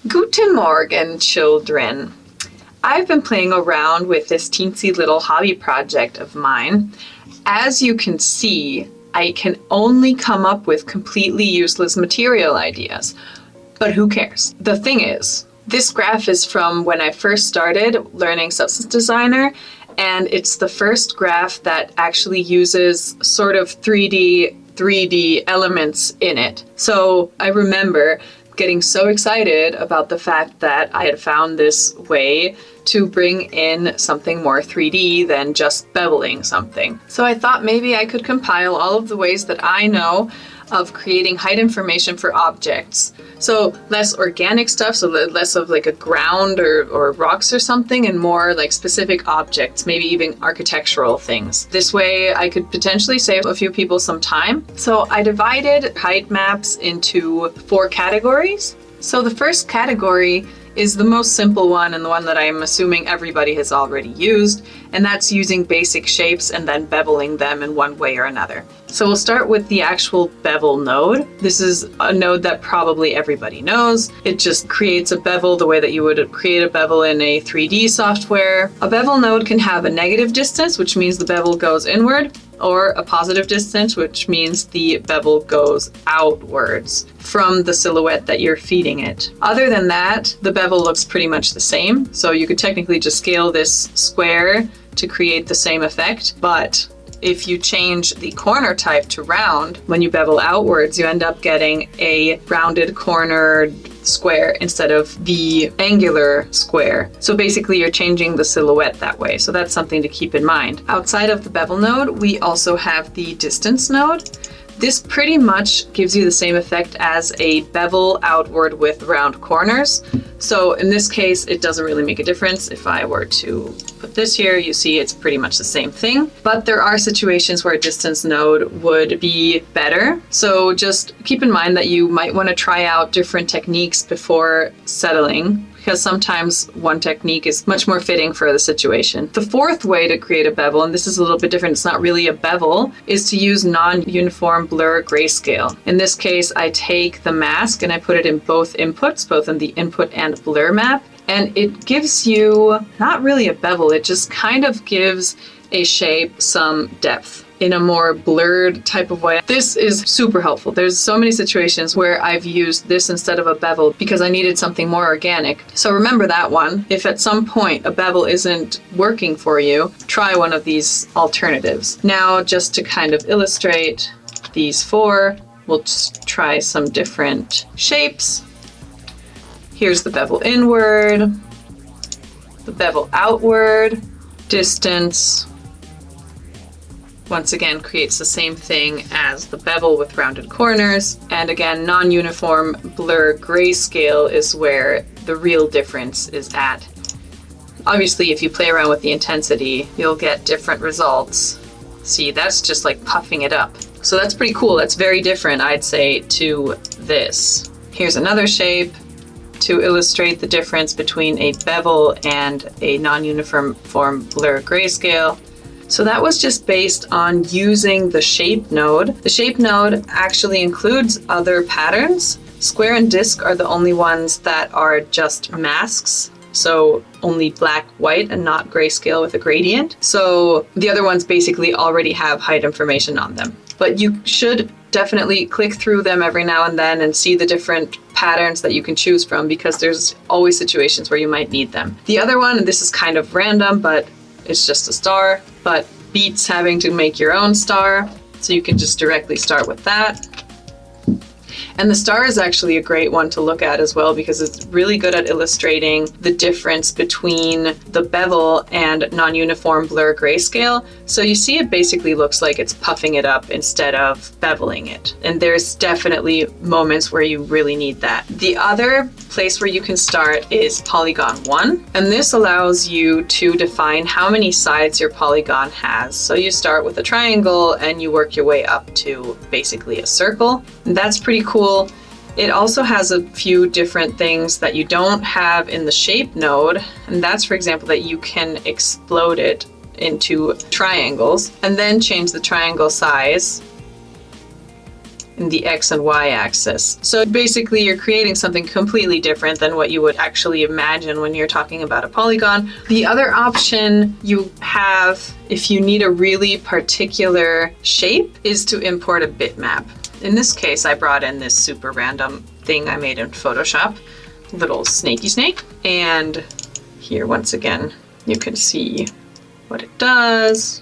Guten Morgen, children. I've been playing around with this teensy little hobby project of mine. As you can see, I can only come up with completely useless material ideas. But who cares? The thing is, this graph is from when I first started learning Substance Designer, and it's the first graph that actually uses sort of 3D elements in it. So I remember getting so excited about the fact that I had found this way to bring in something more 3D than just beveling something. So I thought maybe I could compile all of the ways that I know of creating height information for objects. So less organic stuff, so less of like a ground or rocks or something, and more like specific objects, maybe even architectural things. This way I could potentially save a few people some time. So I divided height maps into 4 categories. So the first category is the most simple one and the one that I'm assuming everybody has already used, and that's using basic shapes and then beveling them in one way or another. So we'll start with the actual bevel node. This is a node that probably everybody knows. It just creates a bevel the way that you would create a bevel in a 3D software. A bevel node can have a negative distance, which means the bevel goes inward, or a positive distance, which means the bevel goes outwards from the silhouette that you're feeding it. Other than that, the bevel looks pretty much the same. So you could technically just scale this square to create the same effect, but if you change the corner type to round, when you bevel outwards, you end up getting a rounded cornered square instead of the angular square. So basically you're changing the silhouette that way. So that's something to keep in mind. Outside of the bevel node, we also have the distance node. This pretty much gives you the same effect as a bevel outward with round corners. So in this case, it doesn't really make a difference. If I were to put this here, you see it's pretty much the same thing. But there are situations where a distance node would be better. So just keep in mind that you might want to try out different techniques before settling, because sometimes one technique is much more fitting for the situation. The fourth way to create a bevel, and this is a little bit different, it's not really a bevel, is to use non-uniform blur grayscale. In this case, I take the mask and I put it in both inputs, both in the input and blur map, and it gives you not really a bevel, it just kind of gives a shape some depth in a more blurred type of way. This is super helpful. There's so many situations where I've used this instead of a bevel because I needed something more organic. So remember that one. If at some point a bevel isn't working for you, try one of these alternatives. Now, just to kind of illustrate these 4, we'll just try some different shapes. Here's the bevel inward, the bevel outward, distance. Once again, creates the same thing as the bevel with rounded corners. And again, non-uniform blur grayscale is where the real difference is at. Obviously, if you play around with the intensity, you'll get different results. See, that's just like puffing it up. So that's pretty cool. That's very different, I'd say, to this. Here's another shape to illustrate the difference between a bevel and a non-uniform blur grayscale. So that was just based on using the shape node. The shape node actually includes other patterns. Square and disc are the only ones that are just masks. So only black, white, and not grayscale with a gradient. So the other ones basically already have height information on them. But you should definitely click through them every now and then and see the different patterns that you can choose from, because there's always situations where you might need them. The other one, and this is kind of random, but it's just a star, but beats having to make your own star. So you can just directly start with that. And the star is actually a great one to look at as well, because it's really good at illustrating the difference between the bevel and non-uniform blur grayscale. So you see it basically looks like it's puffing it up instead of beveling it. And there's definitely moments where you really need that. The other place where you can start is polygon 1. And this allows you to define how many sides your polygon has. So you start with a triangle and you work your way up to basically a circle. And that's pretty cool. It also has a few different things that you don't have in the shape node. And that's, for example, that you can explode it into triangles and then change the triangle size in the X and Y axis. So basically you're creating something completely different than what you would actually imagine when you're talking about a polygon. The other option you have, if you need a really particular shape, is to import a bitmap. In this case, I brought in this super random thing I made in Photoshop, little snakey snake. And here, once again, you can see what it does.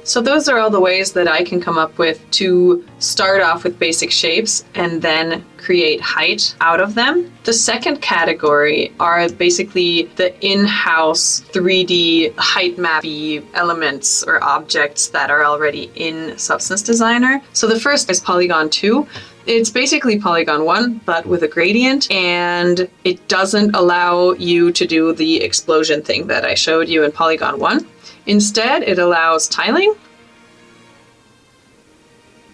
So those are all the ways that I can come up with to start off with basic shapes and then create height out of them. The second category are basically the in-house 3D height mappy elements or objects that are already in Substance Designer. So the first is Polygon 2. It's basically Polygon 1, but with a gradient, and it doesn't allow you to do the explosion thing that I showed you in Polygon 1. Instead, it allows tiling.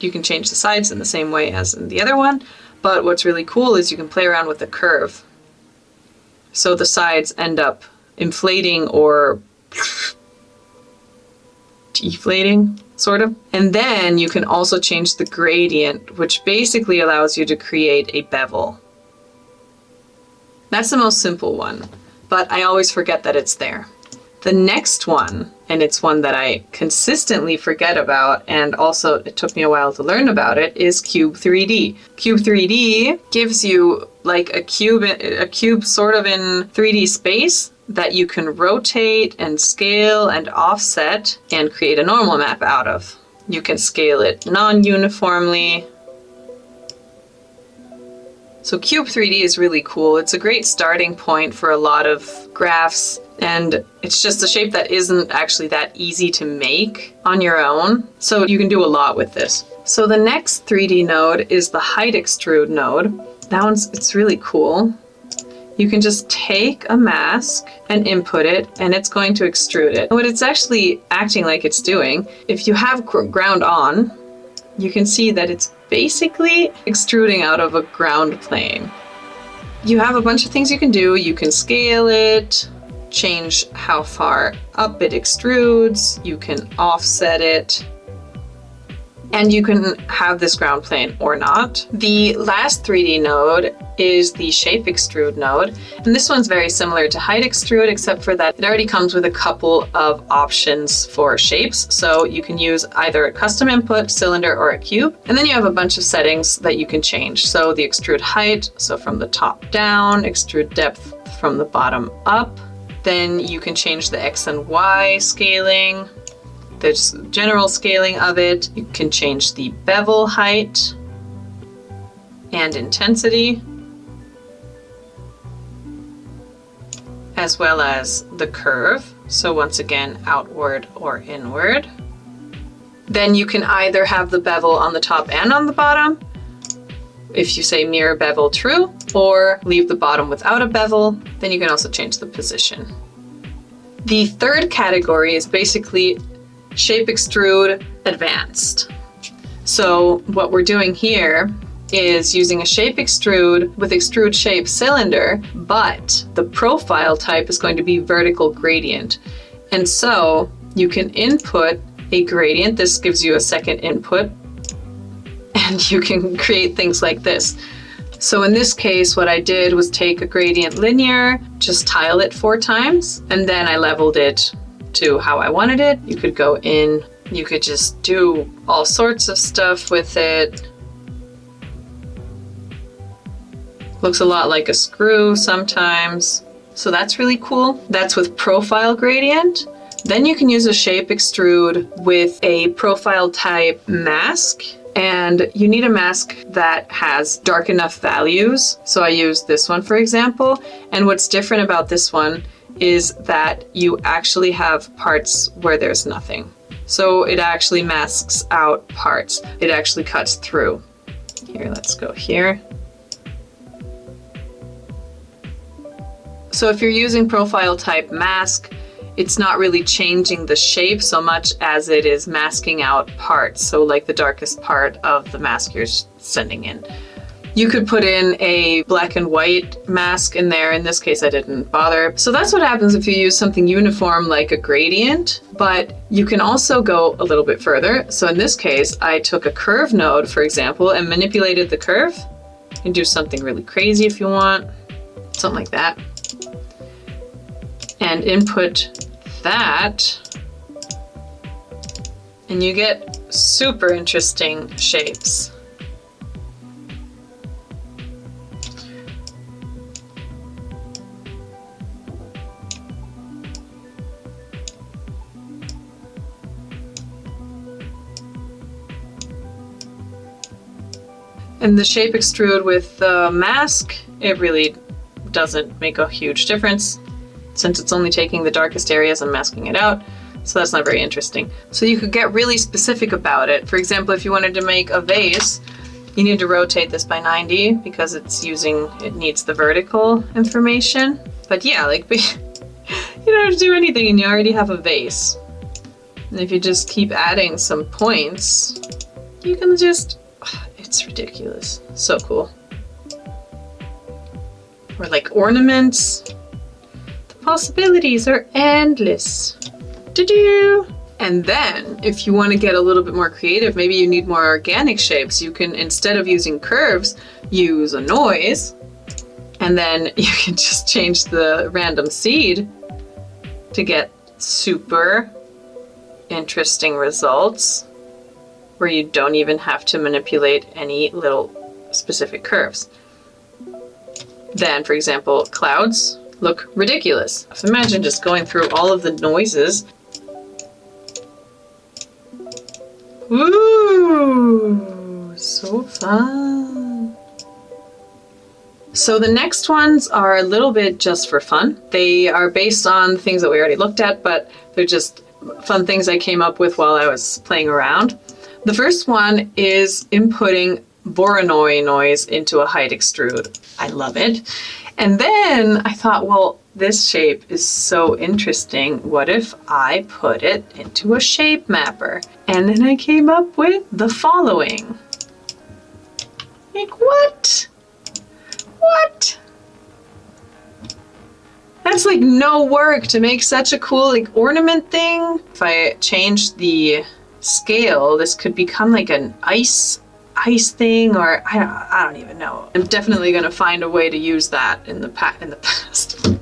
You can change the sides in the same way as in the other one, but what's really cool is you can play around with the curve. So the sides end up inflating or deflating, sort of. And then you can also change the gradient, which basically allows you to create a bevel. That's the most simple one, but I always forget that it's there. The next one, and it's one that I consistently forget about, and also it took me a while to learn about it, is Cube 3D. Cube 3D gives you like a cube sort of in 3D space that you can rotate and scale and offset and create a normal map out of. You can scale it non-uniformly. So Cube 3D is really cool. It's a great starting point for a lot of graphs, and it's just a shape that isn't actually that easy to make on your own. So you can do a lot with this. So the next 3D node is the height extrude node. It's really cool. You can just take a mask and input it, and it's going to extrude it. What it's actually acting like it's doing, if you have ground on, you can see that it's basically extruding out of a ground plane. You have a bunch of things you can do. You can scale it, change how far up it extrudes, you can offset it, and you can have this ground plane or not. The last 3D node is the shape extrude node, and this one's very similar to height extrude, except for that it already comes with a couple of options for shapes. So you can use either a custom input, cylinder, or a cube, and then you have a bunch of settings that you can change. So the extrude height, so from the top down, extrude depth from the bottom up. Then you can change the X and Y scaling, the general scaling of it. You can change the bevel height and intensity, as well as the curve. So once again, outward or inward. Then you can either have the bevel on the top and on the bottom, if you say mirror bevel true, or leave the bottom without a bevel. Then you can also change the position. The third category is basically shape extrude advanced. So what we're doing here is using a shape extrude with extrude shape cylinder, but the profile type is going to be vertical gradient. And so you can input a gradient. This gives you a second input, and you can create things like this. So in this case, what I did was take a gradient linear, just tile it 4 times, and then I leveled it to how I wanted it. You could go in, you could just do all sorts of stuff with it. Looks a lot like a screw sometimes. So that's really cool. That's with profile gradient. Then you can use a shape extrude with a profile type mask. And you need a mask that has dark enough values. So I used this one, for example. And what's different about this one is that you actually have parts where there's nothing. So it actually masks out parts. It actually cuts through. Here, let's go here. So if you're using profile type mask, it's not really changing the shape so much as it is masking out parts. So like the darkest part of the mask you're sending in. You could put in a black and white mask in there. In this case, I didn't bother. So that's what happens if you use something uniform like a gradient, but you can also go a little bit further. So in this case, I took a curve node, for example, and manipulated the curve. You can do something really crazy if you want, something like that. And input that, and you get super interesting shapes. And the shape extrude with the mask, it really doesn't make a huge difference since it's only taking the darkest areas and masking it out. So that's not very interesting. So you could get really specific about it. For example, if you wanted to make a vase, you need to rotate this by 90 because it needs the vertical information. But yeah, like you don't have to do anything and you already have a vase. And if you just keep adding some points, you can just, it's ridiculous. So cool. Or like ornaments. The possibilities are endless. Do-do! And then, if you want to get a little bit more creative, maybe you need more organic shapes, you can, instead of using curves, use a noise. And then you can just change the random seed to get super interesting results where you don't even have to manipulate any little specific curves. Then, for example, clouds look ridiculous. Imagine just going through all of the noises. Ooh, so fun. So the next ones are a little bit just for fun. They are based on things that we already looked at, but they're just fun things I came up with while I was playing around. The first one is inputting Voronoi noise into a height extrude. I love it. And then I thought, well, this shape is so interesting. What if I put it into a shape mapper? And then I came up with the following. Like, what? What? That's like no work to make such a cool like ornament thing. If I change the scale, this could become like an ice thing, or I don't even know. I'm definitely going to find a way to use that in the past.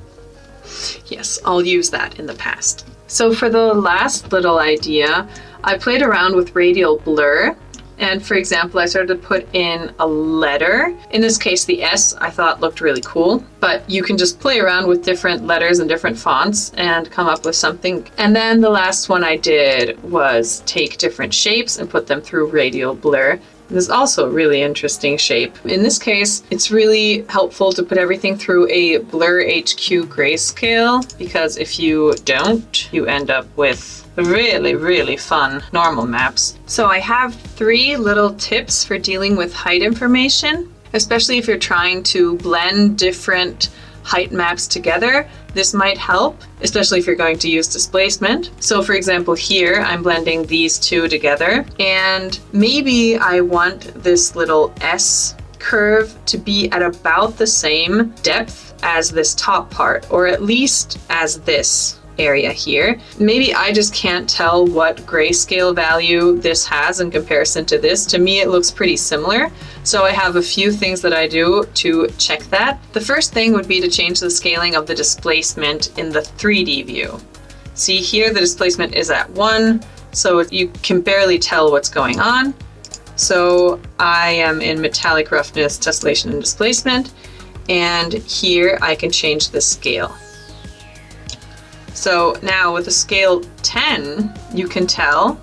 Yes, I'll use that in the past. So for the last little idea, I played around with radial blur. And for example, I started to put in a letter. In this case, the S I thought looked really cool, but you can just play around with different letters and different fonts and come up with something. And then the last one I did was take different shapes and put them through radial blur. This is also a really interesting shape. In this case, it's really helpful to put everything through a Blur HQ grayscale, because if you don't, you end up with really, really fun normal maps. So I have 3 little tips for dealing with height information, especially if you're trying to blend different height maps together. This might help, especially if you're going to use displacement. So for example, here I'm blending these 2 together, and maybe I want this little S curve to be at about the same depth as this top part, or at least as this area here. Maybe I just can't tell what grayscale value this has in comparison to this. To me, it looks pretty similar. So I have a few things that I do to check that. The first thing would be to change the scaling of the displacement in the 3D view. See here, the displacement is at 1, so you can barely tell what's going on. So I am in metallic roughness, tessellation, and displacement. And here I can change the scale. So now with a scale 10, you can tell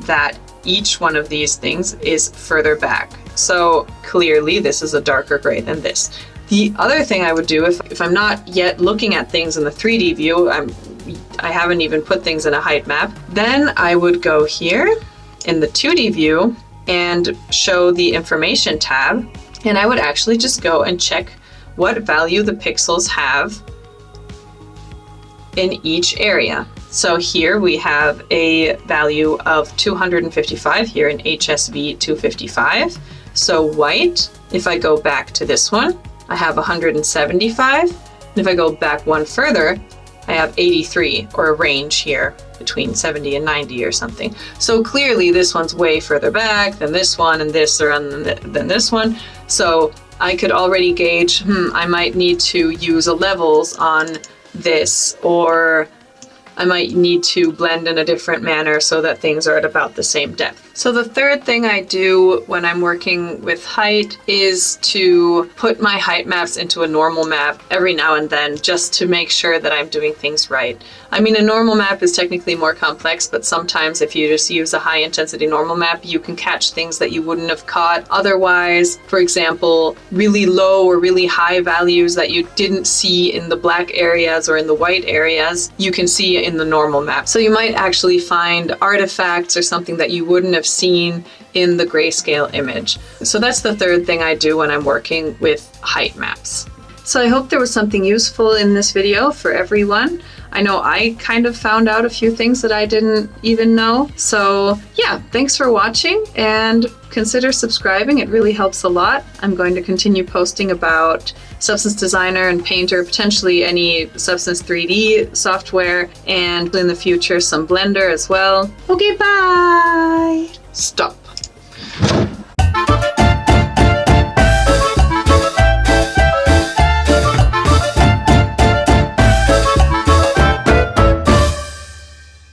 that each one of these things is further back. So clearly this is a darker gray than this. The other thing I would do if I'm not yet looking at things in the 3D view, I haven't even put things in a height map, then I would go here in the 2D view and show the information tab, and I would actually just go and check what value the pixels have in each area. So here we have a value of 255 here in HSV 255. So white If I go back to this one, I have 175. And if I go back one further, I have 83, or a range here between 70 and 90 or something. So clearly this one's way further back than this one, and this or than this one. So I could already gauge, I might need to use a levels on this, or I might need to blend in a different manner so that things are at about the same depth. So the third thing I do when I'm working with height is to put my height maps into a normal map every now and then, just to make sure that I'm doing things right. I mean, a normal map is technically more complex, but sometimes if you just use a high intensity normal map, you can catch things that you wouldn't have caught otherwise. For example, really low or really high values that you didn't see in the black areas or in the white areas, you can see in the normal map. So you might actually find artifacts or something that you wouldn't have seen in the grayscale image. So that's the third thing I do when I'm working with height maps. So I hope there was something useful in this video for everyone. I know I kind of found out a few things that I didn't even know. So yeah, thanks for watching, and consider subscribing. It really helps a lot. I'm going to continue posting about Substance Designer and Painter, potentially any Substance 3D software, and in the future some Blender as well. Okay, bye! Stop.